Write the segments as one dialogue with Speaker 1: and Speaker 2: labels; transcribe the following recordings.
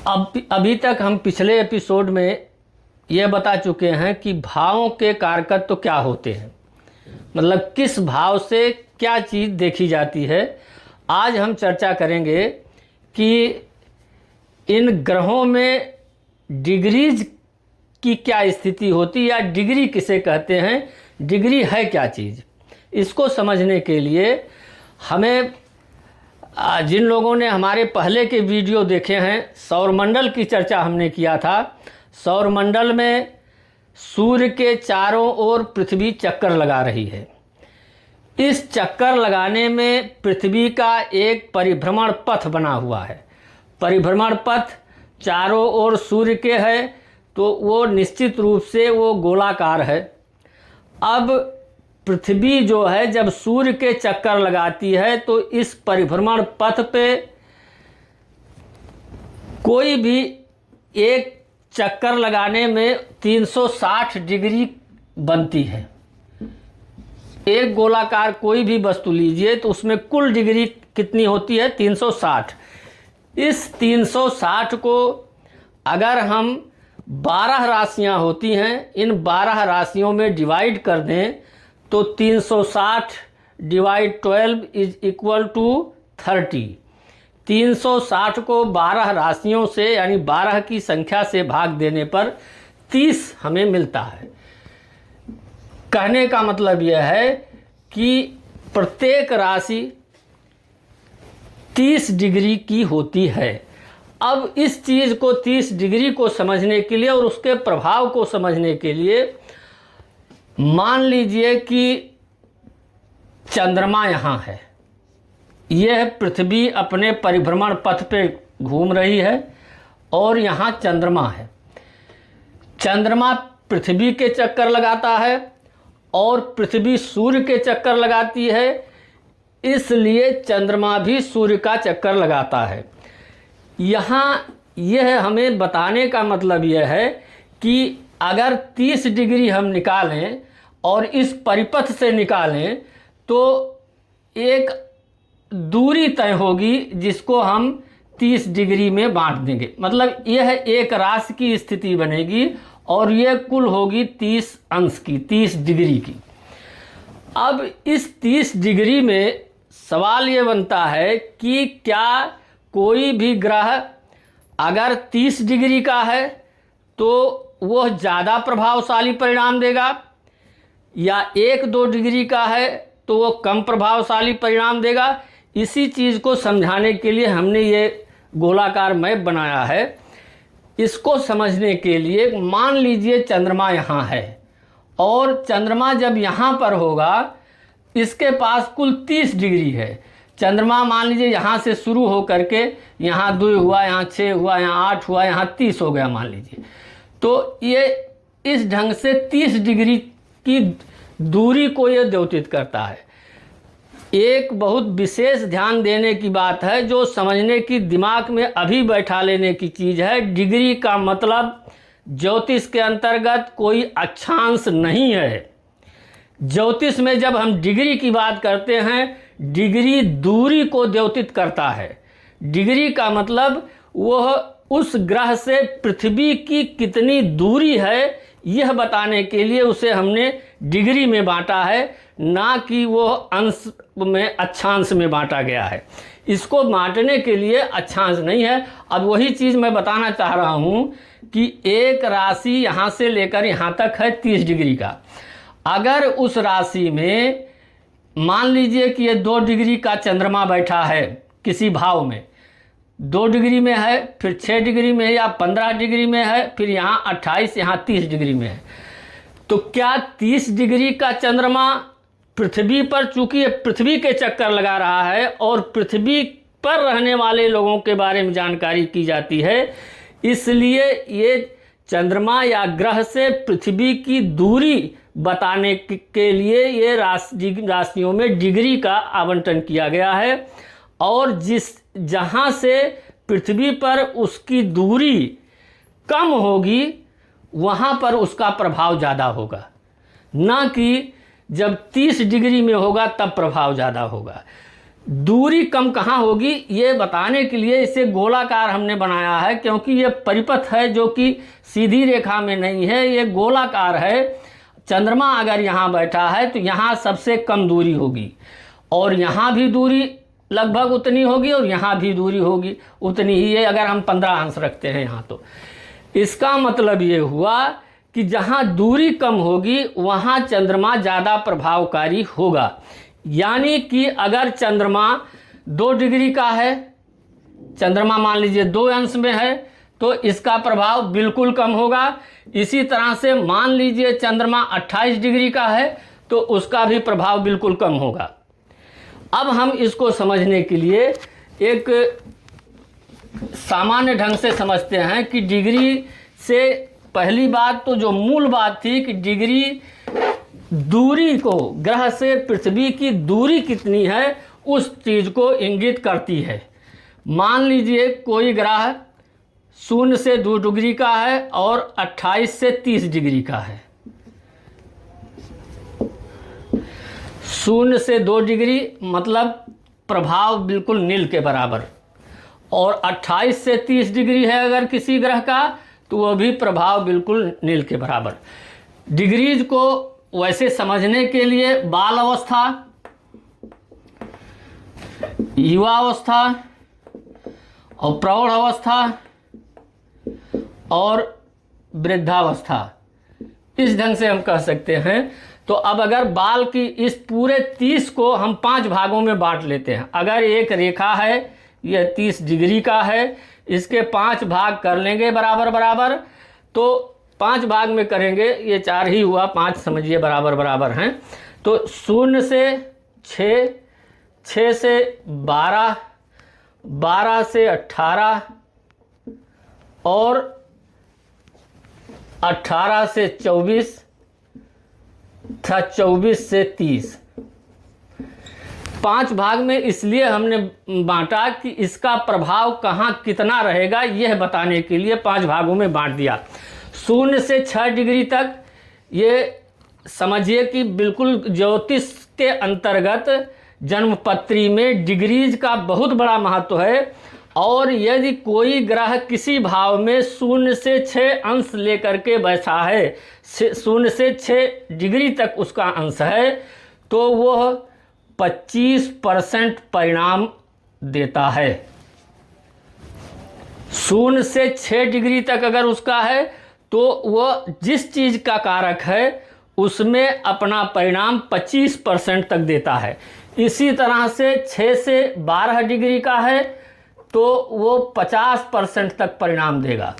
Speaker 1: अभी तक हम पिछले एपिसोड में यह बता चुके हैं कि भावों के कारकत्व तो क्या होते हैं, मतलब किस भाव से क्या चीज़ देखी जाती है। आज हम चर्चा करेंगे कि इन ग्रहों में डिग्रीज की क्या स्थिति होती है या डिग्री किसे कहते हैं, डिग्री है क्या चीज़। इसको समझने के लिए हमें जिन लोगों ने हमारे पहले के वीडियो देखे हैं, सौरमंडल की चर्चा हमने किया था। सौरमंडल में सूर्य के चारों ओर पृथ्वी चक्कर लगा रही है। इस चक्कर लगाने में पृथ्वी का एक परिभ्रमण पथ बना हुआ है। परिभ्रमण पथ चारों ओर सूर्य के है तो वो निश्चित रूप से वो गोलाकार है। अब पृथ्वी जो है जब सूर्य के चक्कर लगाती है तो इस परिभ्रमण पथ पे कोई भी एक चक्कर लगाने में 360 डिग्री बनती है। एक गोलाकार कोई भी वस्तु लीजिए तो उसमें कुल डिग्री कितनी होती है, 360। इस 360 को अगर हम 12 राशियां होती हैं, इन 12 राशियों में डिवाइड कर दें तो 360 डिवाइड 12 इज इक्वल टू 30। 360 को 12 राशियों से यानी 12 की संख्या से भाग देने पर 30 हमें मिलता है। कहने का मतलब यह है कि प्रत्येक राशि 30 डिग्री की होती है। अब इस चीज़ को 30 डिग्री को समझने के लिए और उसके प्रभाव को समझने के लिए मान लीजिए कि चंद्रमा यहाँ है। यह पृथ्वी अपने परिभ्रमण पथ पे घूम रही है और यहाँ चंद्रमा है। चंद्रमा पृथ्वी के चक्कर लगाता है और पृथ्वी सूर्य के चक्कर लगाती है, इसलिए चंद्रमा भी सूर्य का चक्कर लगाता है। यहाँ यह हमें बताने का मतलब यह है कि अगर 30 डिग्री हम निकालें और इस परिपथ से निकालें तो एक दूरी तय होगी जिसको हम 30 डिग्री में बांट देंगे। मतलब यह एक राशि की स्थिति बनेगी और यह कुल होगी 30 अंश की, 30 डिग्री की। अब इस 30 डिग्री में सवाल ये बनता है कि क्या कोई भी ग्रह अगर 30 डिग्री का है तो वह ज़्यादा प्रभावशाली परिणाम देगा या 1-2 डिग्री का है तो वो कम प्रभावशाली परिणाम देगा। इसी चीज़ को समझाने के लिए हमने ये गोलाकार मैप बनाया है। इसको समझने के लिए मान लीजिए चंद्रमा यहाँ है और चंद्रमा जब यहाँ पर होगा इसके पास कुल 30 डिग्री है। चंद्रमा मान लीजिए यहाँ से शुरू हो करके यहाँ 2 हुआ, यहाँ 6 हुआ, यहाँ 8 हुआ, यहाँ 30 हो गया मान लीजिए। तो ये इस ढंग से 30 डिग्री की दूरी को ये द्योतित करता है। एक बहुत विशेष ध्यान देने की बात है जो समझने की दिमाग में अभी बैठा लेने की चीज़ है। डिग्री का मतलब ज्योतिष के अंतर्गत कोई अक्षांश नहीं है। ज्योतिष में जब हम डिग्री की बात करते हैं, डिग्री दूरी को द्योतित करता है। डिग्री का मतलब वह उस ग्रह से पृथ्वी की कितनी दूरी है यह बताने के लिए उसे हमने डिग्री में बांटा है, ना कि वो अंश में अक्षांश में बांटा गया है। इसको बांटने के लिए अक्षांश नहीं है। अब वही चीज़ मैं बताना चाह रहा हूँ कि एक राशि यहाँ से लेकर यहाँ तक है 30 डिग्री का। अगर उस राशि में मान लीजिए कि ये 2 डिग्री का चंद्रमा बैठा है किसी भाव में, 2 डिग्री में है, फिर 6 डिग्री में है या 15 डिग्री में है, फिर यहाँ 28, यहाँ 30 डिग्री में है, तो क्या 30 डिग्री का चंद्रमा पृथ्वी पर, चूंकि पृथ्वी के चक्कर लगा रहा है और पृथ्वी पर रहने वाले लोगों के बारे में जानकारी की जाती है, इसलिए ये चंद्रमा या ग्रह से पृथ्वी की दूरी बताने के लिए ये राशियों में डिग्री का आवंटन किया गया है। और जहाँ से पृथ्वी पर उसकी दूरी कम होगी वहाँ पर उसका प्रभाव ज़्यादा होगा, ना कि जब 30 डिग्री में होगा तब प्रभाव ज़्यादा होगा। दूरी कम कहाँ होगी ये बताने के लिए इसे गोलाकार हमने बनाया है, क्योंकि ये परिपथ है जो कि सीधी रेखा में नहीं है, ये गोलाकार है। चंद्रमा अगर यहाँ बैठा है तो यहाँ सबसे कम दूरी होगी और यहाँ भी दूरी लगभग उतनी होगी और यहाँ भी दूरी होगी उतनी ही है, अगर हम 15 अंश रखते हैं यहाँ। तो इसका मतलब ये हुआ कि जहाँ दूरी कम होगी वहाँ चंद्रमा ज़्यादा प्रभावकारी होगा। यानी कि अगर चंद्रमा 2 डिग्री का है, चंद्रमा मान लीजिए 2 अंश में है, तो इसका प्रभाव बिल्कुल कम होगा। इसी तरह से मान लीजिए चंद्रमा 28 डिग्री का है तो उसका भी प्रभाव बिल्कुल कम होगा। अब हम इसको समझने के लिए एक सामान्य ढंग से समझते हैं कि डिग्री से पहली बात तो जो मूल बात थी कि डिग्री दूरी को, ग्रह से पृथ्वी की दूरी कितनी है उस चीज़ को इंगित करती है। मान लीजिए कोई ग्रह 0 से 2 डिग्री का है और 28 से 30 डिग्री का है। 0 से 2 डिग्री मतलब प्रभाव बिल्कुल नील के बराबर, और 28 से 30 डिग्री है अगर किसी ग्रह का तो वह भी प्रभाव बिल्कुल नील के बराबर। डिग्रीज को वैसे समझने के लिए बाल अवस्था, युवा अवस्था और प्रौढ़ अवस्था और वृद्धावस्था, इस ढंग से हम कह सकते हैं। तो अब अगर बाल की इस पूरे 30 को हम 5 भागों में बांट लेते हैं। अगर एक रेखा है, यह 30 डिग्री का है, इसके 5 भाग कर लेंगे बराबर बराबर, तो 5 भाग में करेंगे, ये 4 ही हुआ, 5 समझिए बराबर बराबर हैं। तो 0 से 6, 6 से 12, 12 से 18 और 18 से 24 था, 24 से 30। 5 भाग में इसलिए हमने बांटा कि इसका प्रभाव कहाँ कितना रहेगा यह बताने के लिए 5 भागों में बांट दिया। 0 से 6 डिग्री तक ये समझिए कि बिल्कुल ज्योतिष के अंतर्गत जन्मपत्री में डिग्रीज का बहुत बड़ा महत्व है। और यदि कोई ग्रह किसी भाव में 0 से 6 अंश लेकर के बैठा है, 0 से 6 डिग्री तक उसका अंश है, तो वह 25% परिणाम देता है। 0 से 6 डिग्री तक अगर उसका है तो वह जिस चीज़ का कारक है उसमें अपना परिणाम 25% तक देता है। इसी तरह से 6 से 12 डिग्री का है तो वो 50% तक परिणाम देगा।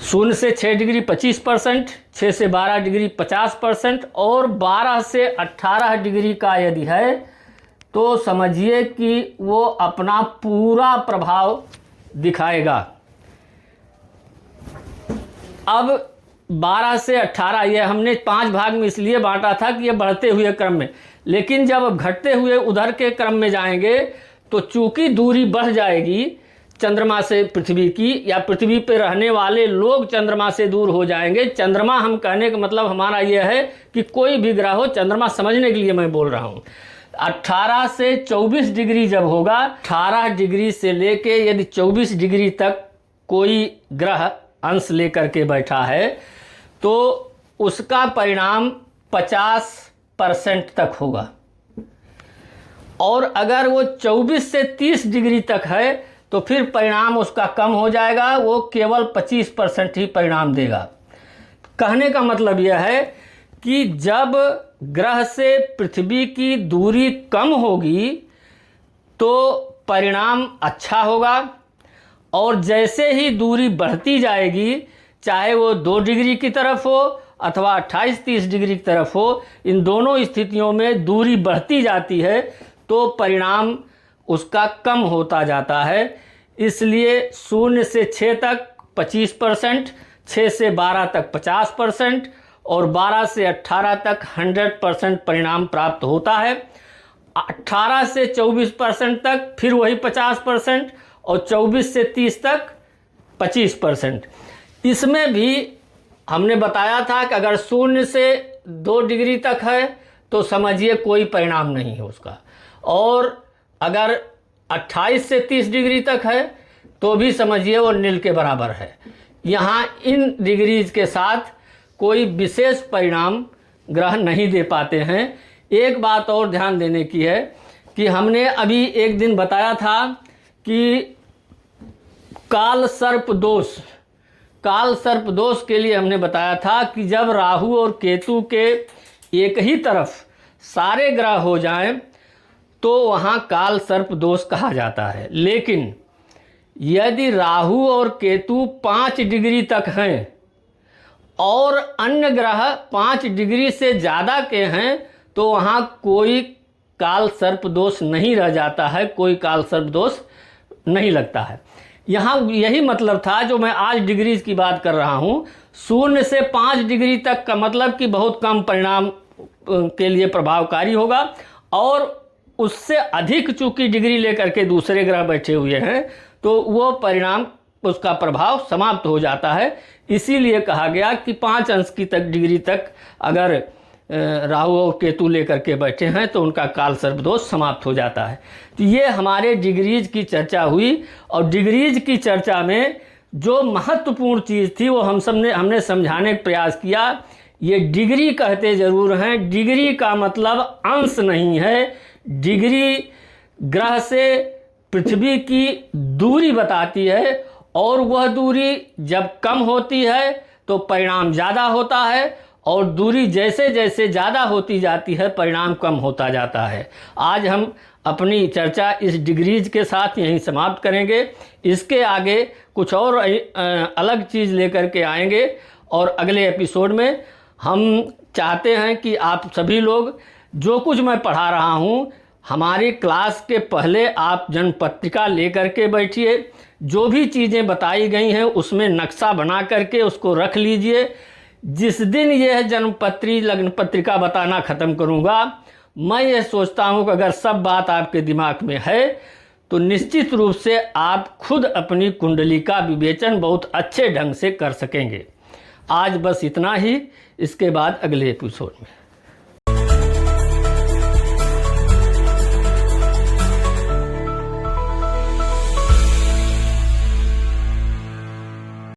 Speaker 1: 0 से 6 डिग्री 25%, 6 से 12 डिग्री 50% और 12 से 18 डिग्री का यदि है तो समझिए कि वो अपना पूरा प्रभाव दिखाएगा। अब 12 से 18 ये हमने 5 भाग में इसलिए बांटा था कि ये बढ़ते हुए क्रम में, लेकिन जब अब घटते हुए उधर के क्रम में जाएंगे तो चूंकि दूरी बढ़ जाएगी चंद्रमा से पृथ्वी की, या पृथ्वी पर रहने वाले लोग चंद्रमा से दूर हो जाएंगे। चंद्रमा हम कहने का मतलब हमारा यह है कि कोई भी ग्रह हो, चंद्रमा समझने के लिए मैं बोल रहा हूँ। 18 से 24 डिग्री जब होगा, 18 डिग्री से लेके यदि 24 डिग्री तक कोई ग्रह अंश लेकर के बैठा है तो उसका परिणाम 50% तक होगा। और अगर वो 24 से 30 डिग्री तक है तो फिर परिणाम उसका कम हो जाएगा, वो केवल 25% ही परिणाम देगा। कहने का मतलब यह है कि जब ग्रह से पृथ्वी की दूरी कम होगी तो परिणाम अच्छा होगा, और जैसे ही दूरी बढ़ती जाएगी, चाहे वो 2 डिग्री की तरफ हो अथवा 28-30 डिग्री की तरफ हो, इन दोनों स्थितियों में दूरी बढ़ती जाती है तो परिणाम उसका कम होता जाता है। इसलिए 0 से 6 तक 25%, 6 से 12 तक 50% और 12 से 18 तक 100% परिणाम प्राप्त होता है। 18 से 24% तक फिर वही 50% और 24 से 30 तक 25%। इसमें भी हमने बताया था कि अगर 0 से 2 डिग्री तक है तो समझिए कोई परिणाम नहीं है उसका। और अगर 28 से 30 डिग्री तक है तो भी समझिए वो नील के बराबर है। यहाँ इन डिग्रीज के साथ कोई विशेष परिणाम ग्रह नहीं दे पाते हैं। एक बात और ध्यान देने की है कि हमने अभी एक दिन बताया था कि काल सर्प दोष के लिए हमने बताया था कि जब राहु और केतु के एक ही तरफ सारे ग्रह हो जाएं तो वहाँ काल सर्प दोष कहा जाता है। लेकिन यदि राहु और केतु 5 डिग्री तक हैं और अन्य ग्रह 5 डिग्री से ज़्यादा के हैं तो वहाँ कोई काल सर्प दोष नहीं रह जाता है, कोई काल सर्प दोष नहीं लगता है। यहाँ यही मतलब था जो मैं आज डिग्रीज की बात कर रहा हूँ। 0 से 5 डिग्री तक का मतलब कि बहुत कम परिणाम के लिए प्रभावकारी होगा, और उससे अधिक चूंकि डिग्री लेकर के दूसरे ग्रह बैठे हुए हैं तो वो परिणाम, उसका प्रभाव समाप्त हो जाता है। इसीलिए कहा गया कि 5 अंश की डिग्री तक अगर राहु और केतु लेकर के बैठे हैं तो उनका काल सर्प दोष समाप्त हो जाता है। तो ये हमारे डिग्रीज की चर्चा हुई, और डिग्रीज की चर्चा में जो महत्वपूर्ण चीज़ थी वो हमने समझाने का प्रयास किया। ये डिग्री कहते ज़रूर हैं, डिग्री का मतलब अंश नहीं है। डिग्री ग्रह से पृथ्वी की दूरी बताती है, और वह दूरी जब कम होती है तो परिणाम ज़्यादा होता है, और दूरी जैसे जैसे ज़्यादा होती जाती है परिणाम कम होता जाता है। आज हम अपनी चर्चा इस डिग्रीज के साथ यहीं समाप्त करेंगे। इसके आगे कुछ और अलग चीज़ लेकर के आएंगे, और अगले एपिसोड में हम चाहते हैं कि आप सभी लोग जो कुछ मैं पढ़ा रहा हूँ, हमारी क्लास के पहले आप जन्मपत्रिका लेकर के बैठिए। जो भी चीज़ें बताई गई हैं उसमें नक्शा बना करके उसको रख लीजिए। जिस दिन यह जन्मपत्री लग्न पत्रिका बताना ख़त्म करूँगा, मैं ये सोचता हूँ कि अगर सब बात आपके दिमाग में है तो निश्चित रूप से आप खुद अपनी कुंडली का विवेचन बहुत अच्छे ढंग से कर सकेंगे। आज बस इतना ही, इसके बाद अगले एपिसोड में।